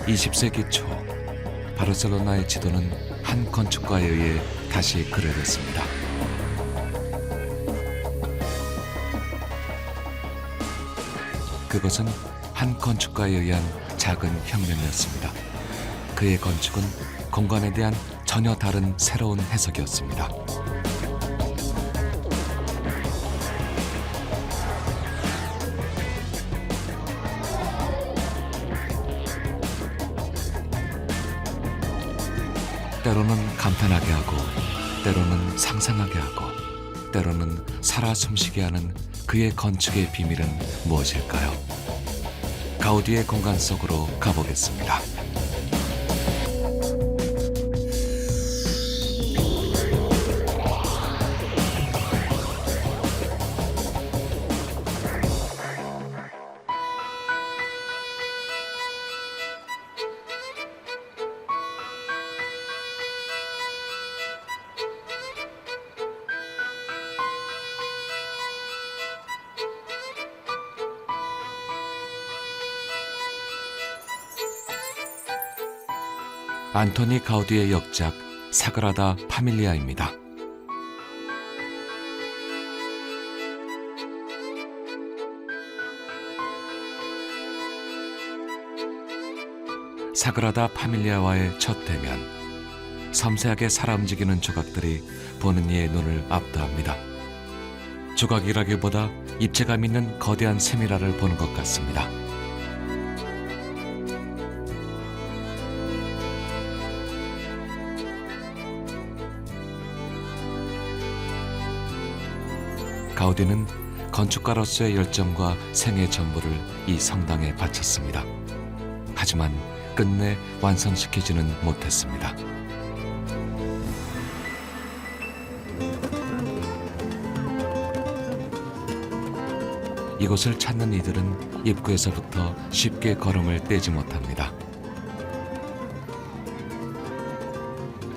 20세기 초 바르셀로나의 지도는 한 건축가에 의해 다시 그려졌습니다. 그것은 한 건축가에 의한 작은 혁명이었습니다. 그의 건축은 공간에 대한 전혀 다른 새로운 해석이었습니다. 때로는 감탄하게 하고, 때로는 상상하게 하고, 때로는 살아 숨쉬게 하는 그의 건축의 비밀은 무엇일까요? 가우디의 공간 속으로 가보겠습니다. 안토니 가우디의 역작 사그라다 파밀리아입니다. 사그라다 파밀리아와의 첫 대면, 섬세하게 살아 움직이는 조각들이 보는 이의 눈을 압도합니다. 조각이라기보다 입체감 있는 거대한 세밀화를 보는 것 같습니다. 가우디는 건축가로서의 열정과 생애 전부를 이 성당에 바쳤습니다. 하지만 끝내 완성시키지는 못했습니다. 이곳을 찾는 이들은 입구에서부터 쉽게 걸음을 떼지 못합니다.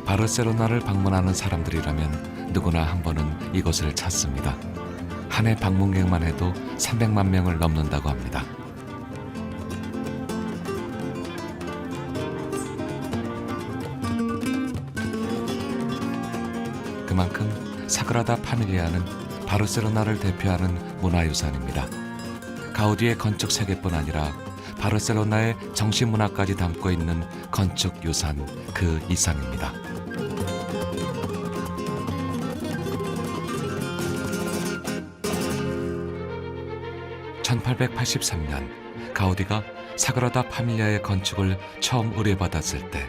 바르셀로나를 방문하는 사람들이라면 누구나 한 번은 이곳을 찾습니다. 한 해 방문객만 해도 300만 명을 넘는다고 합니다. 그만큼 사그라다 파밀리아는 바르셀로나를 대표하는 문화유산입니다. 가우디의 건축 세계뿐 아니라 바르셀로나의 정신문화까지 담고 있는 건축유산 그 이상입니다. 1883년 가우디가 사그라다 파밀리아의 건축을 처음 의뢰받았을 때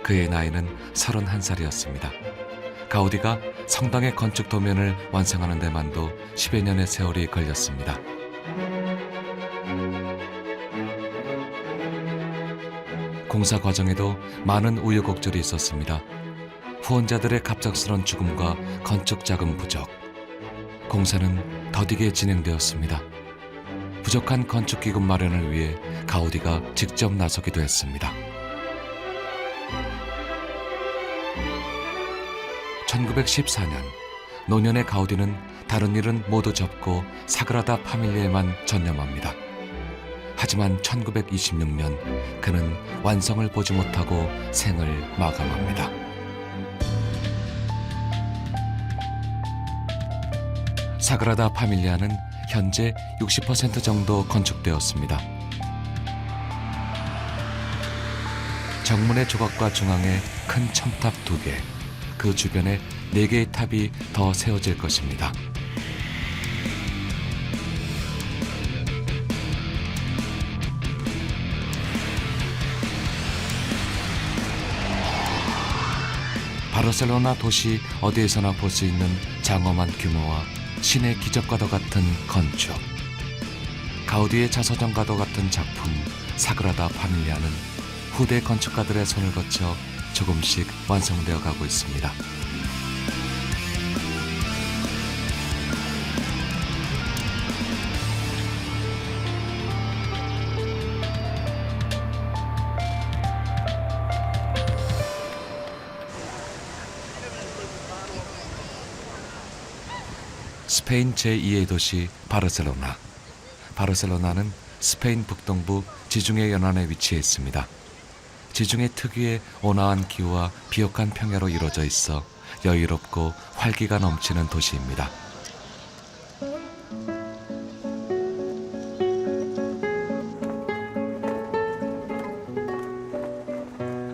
그의 나이는 31살이었습니다. 가우디가 성당의 건축 도면을 완성하는 데만도 10여 년의 세월이 걸렸습니다. 공사 과정에도 많은 우여곡절이 있었습니다. 후원자들의 갑작스런 죽음과 건축 자금 부족. 공사는 더디게 진행되었습니다. 부족한 건축 기금 마련을 위해 가우디가 직접 나서기도 했습니다. 1914년 노년의 가우디는 다른 일은 모두 접고 사그라다 파밀리아에만 전념합니다. 하지만 1926년 그는 완성을 보지 못하고 생을 마감합니다. 사그라다 파밀리아는 현재 60% 정도 건축되었습니다. 정문의 조각과 중앙에 큰 첨탑 2개, 그 주변에 4개의 탑이 더 세워질 것입니다. 바르셀로나 도시 어디에서나 볼 수 있는 장엄한 규모와 신의 기적과도 같은 건축. 가우디의 자서전과도 같은 작품 사그라다 파밀리아는 후대 건축가들의 손을 거쳐 조금씩 완성되어 가고 있습니다. 스페인 제2의 도시 바르셀로나. 바르셀로나는 스페인 북동부 지중해 연안에 위치해 있습니다. 지중해 특유의 온화한 기후와 비옥한 평야로 이루어져 있어 여유롭고 활기가 넘치는 도시입니다.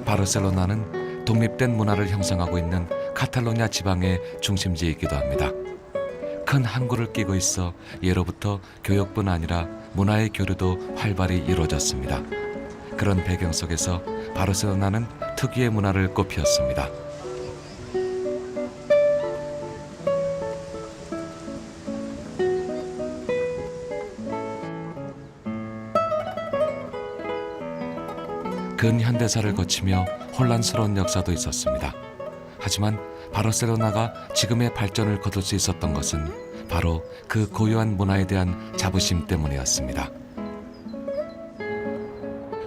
바르셀로나는 독립된 문화를 형성하고 있는 카탈로냐 지방의 중심지이기도 합니다. 큰 항구를 끼고 있어 예로부터 교역뿐 아니라 문화의 교류도 활발히 이루어졌습니다. 그런 배경 속에서 바르셀로나는 특유의 문화를 꽃피웠습니다. 근현대사를 거치며 혼란스러운 역사도 있었습니다. 하지만 바르셀로나가 지금의 발전을 거둘 수 있었던 것은 바로 그 고유한 문화에 대한 자부심 때문이었습니다.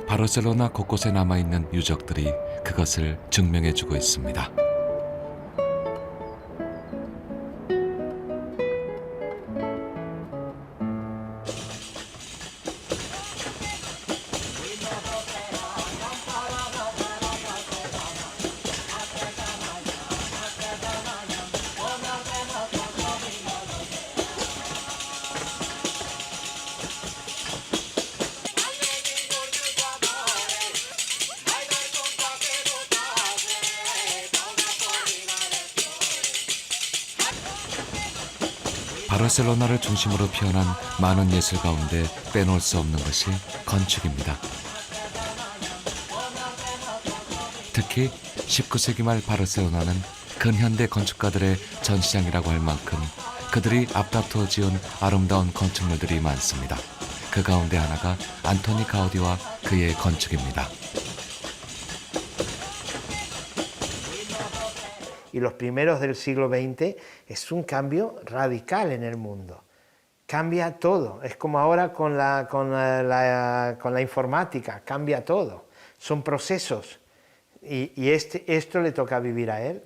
바르셀로나 곳곳에 남아있는 유적들이 그것을 증명해주고 있습니다. 바르셀로나를 중심으로 피어난 많은 예술 가운데 빼놓을 수 없는 것이 건축입니다. 특히 19세기 말 바르셀로나는 근현대 건축가들의 전시장이라고 할 만큼 그들이 앞다투어 지은 아름다운 건축물들이 많습니다. 그 가운데 하나가 안토니 가우디와 그의 건축입니다. Y los primeros del siglo XX es un cambio radical en el mundo. Cambia todo. Es como ahora con la informática, cambia todo. Son procesos. Y esto le toca vivir a él.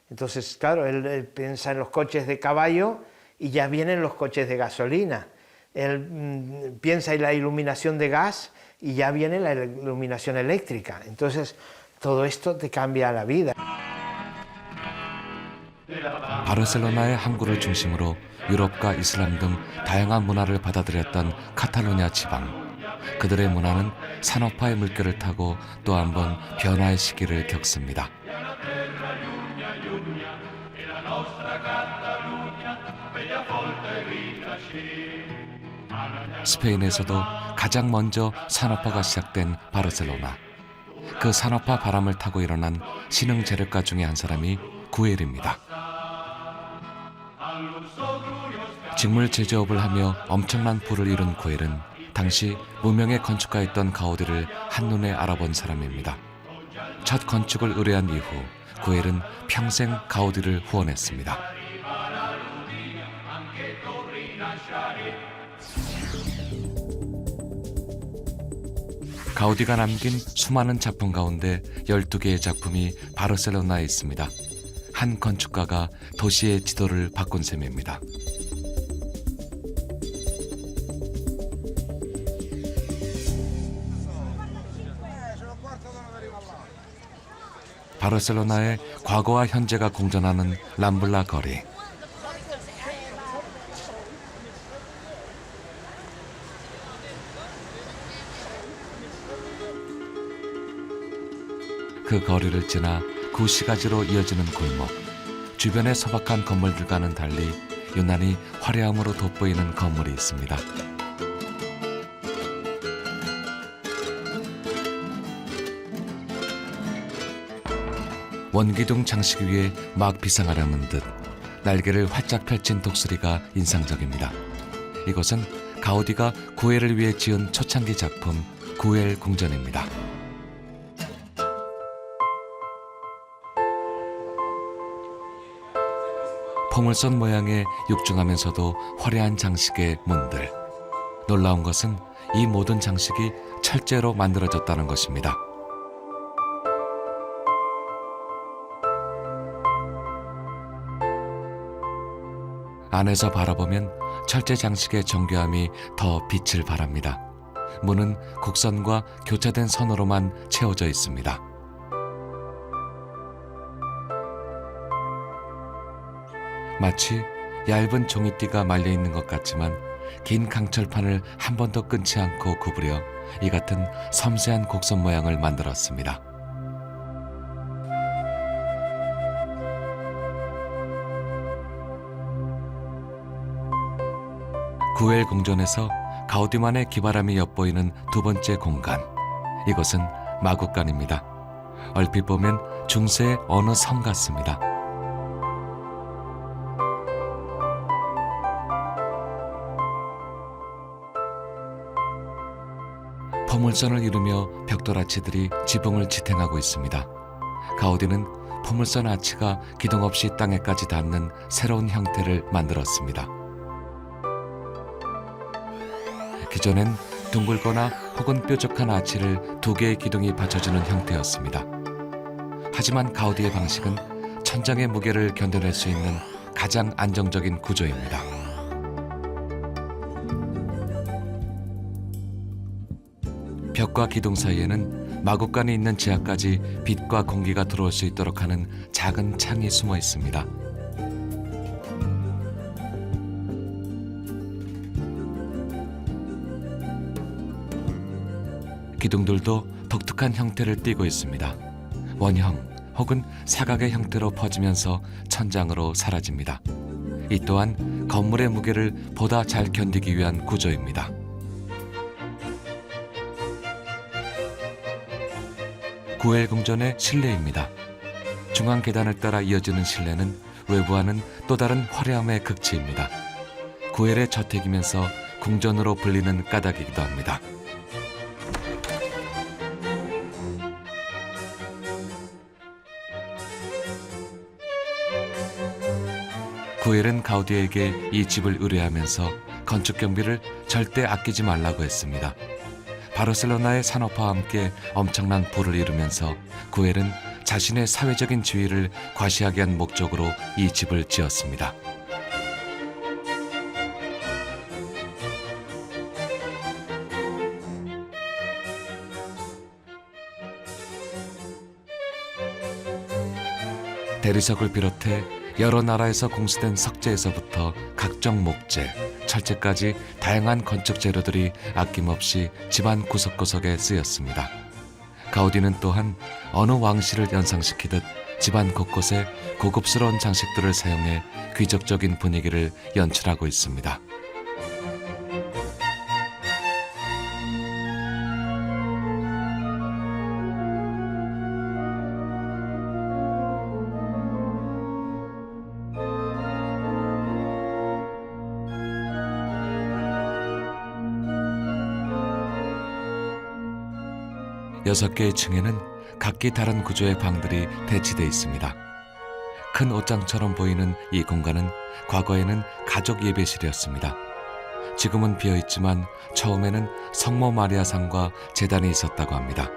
Entonces, claro, él piensa en los coches de caballo y ya vienen los coches de gasolina. Él piensa en la iluminación de gas y ya viene la iluminación eléctrica. Entonces, todo esto te cambia la vida. 바르셀로나의 항구를 중심으로 유럽과 이슬람 등 다양한 문화를 받아들였던 카탈로냐 지방. 그들의 문화는 산업화의 물결을 타고 또 한 번 변화의 시기를 겪습니다. 스페인에서도 가장 먼저 산업화가 시작된 바르셀로나. 그 산업화 바람을 타고 일어난 신흥 재력가 중에 한 사람이 구엘입니다. 직물 제조업을 하며 엄청난 부를 이룬 구엘은 당시 무명의 건축가였던 가우디를 한눈에 알아본 사람입니다. 첫 건축을 의뢰한 이후 구엘은 평생 가우디를 후원했습니다. 가우디가 남긴 수많은 작품 가운데 12개의 작품이 바르셀로나에 있습니다. 한 건축가가 도시의 지도를 바꾼 셈입니다. 바르셀로나의 과거와 현재가 공존하는 람블라 거리. 그 거리를 지나 구시가지로 이어지는 골목. 주변의 소박한 건물들과는 달리 유난히 화려함으로 돋보이는 건물이 있습니다. 원기둥 장식 위에 막 비상하려는 듯 날개를 활짝 펼친 독수리가 인상적입니다. 이곳은 가우디가 구엘을 위해 지은 초창기 작품 구엘 궁전입니다. 포물선 모양의 육중하면서도 화려한 장식의 문들. 놀라운 것은 이 모든 장식이 철제로 만들어졌다는 것입니다. 안에서 바라보면 철제 장식의 정교함이 더 빛을 발합니다. 문은 곡선과 교차된 선으로만 채워져 있습니다. 마치 얇은 종이띠가 말려 있는 것 같지만 긴 강철판을 한 번도 끊지 않고 구부려 이 같은 섬세한 곡선 모양을 만들었습니다. 구엘 궁전에서 가우디만의 기발함이 엿보이는 두 번째 공간, 이것은 마국간입니다. 얼핏 보면 중세의 어느 성 같습니다. 포물선을 이루며 벽돌 아치들이 지붕을 지탱하고 있습니다. 가우디는 포물선 아치가 기둥 없이 땅에까지 닿는 새로운 형태를 만들었습니다. 기존엔 둥글거나 혹은 뾰족한 아치를 두 개의 기둥이 받쳐주는 형태였습니다. 하지만 가우디의 방식은 천장의 무게를 견뎌낼 수 있는 가장 안정적인 구조입니다. 벽과 기둥 사이에는 마국간이 있는 지하까지 빛과 공기가 들어올 수 있도록 하는 작은 창이 숨어 있습니다. 기둥들도 독특한 형태를 띠고 있습니다. 원형 혹은 사각의 형태로 퍼지면서 천장으로 사라집니다. 이 또한 건물의 무게를 보다 잘 견디기 위한 구조입니다. 구엘 궁전의 실내입니다. 중앙 계단을 따라 이어지는 실내는 외부와는 또 다른 화려함의 극치입니다. 구엘의 저택이면서 궁전으로 불리는 까닭이기도 합니다. 구엘은 가우디에게 이 집을 의뢰하면서 건축 경비를 절대 아끼지 말라고 했습니다. 바르셀로나의 산업화와 함께 엄청난 부를 이루면서 구엘은 자신의 사회적인 지위를 과시하기 위한 목적으로 이 집을 지었습니다. 대리석을 비롯해 여러 나라에서 공수된 석재에서부터 각종 목재, 철제까지 다양한 건축 재료들이 아낌없이 집안 구석구석에 쓰였습니다. 가우디는 또한 어느 왕실을 연상시키듯 집안 곳곳에 고급스러운 장식들을 사용해 귀족적인 분위기를 연출하고 있습니다. 여섯 개의 층에는 각기 다른 구조의 방들이 배치되어 있습니다. 큰 옷장처럼 보이는 이 공간은 과거에는 가족 예배실이었습니다. 지금은 비어있지만 처음에는 성모 마리아상과 제단이 있었다고 합니다.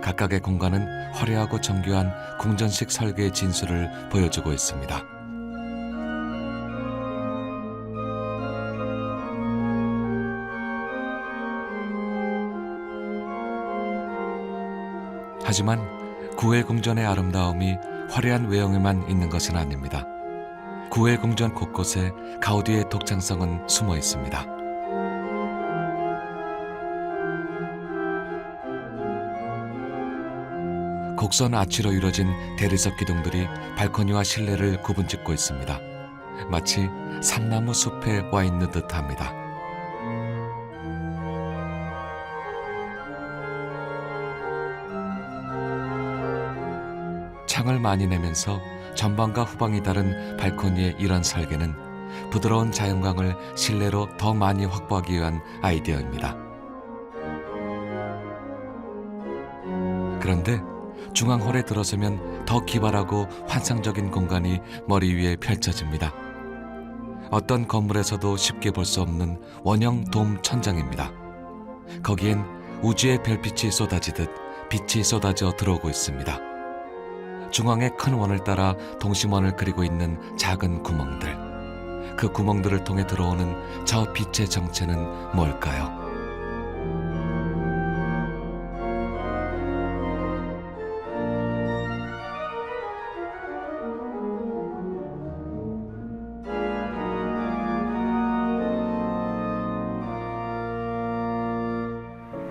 각각의 공간은 화려하고 정교한 궁전식 설계의 진수를 보여주고 있습니다. 하지만 구엘 궁전의 아름다움이 화려한 외형에만 있는 것은 아닙니다. 구엘 궁전 곳곳에 가우디의 독창성은 숨어 있습니다. 곡선 아치로 이루어진 대리석 기둥들이 발코니와 실내를 구분짓고 있습니다. 마치 산나무 숲에 와 있는 듯합니다. 창을 많이 내면서 전방과 후방이 다른 발코니의 이런 설계는 부드러운 자연광을 실내로 더 많이 확보하기 위한 아이디어입니다. 그런데 중앙홀에 들어서면 더 기발하고 환상적인 공간이 머리 위에 펼쳐집니다. 어떤 건물에서도 쉽게 볼 수 없는 원형 돔 천장입니다. 거기엔 우주의 별빛이 쏟아지듯 빛이 쏟아져 들어오고 있습니다. 중앙의 큰 원을 따라 동심원을 그리고 있는 작은 구멍들. 그 구멍들을 통해 들어오는 저 빛의 정체는 뭘까요?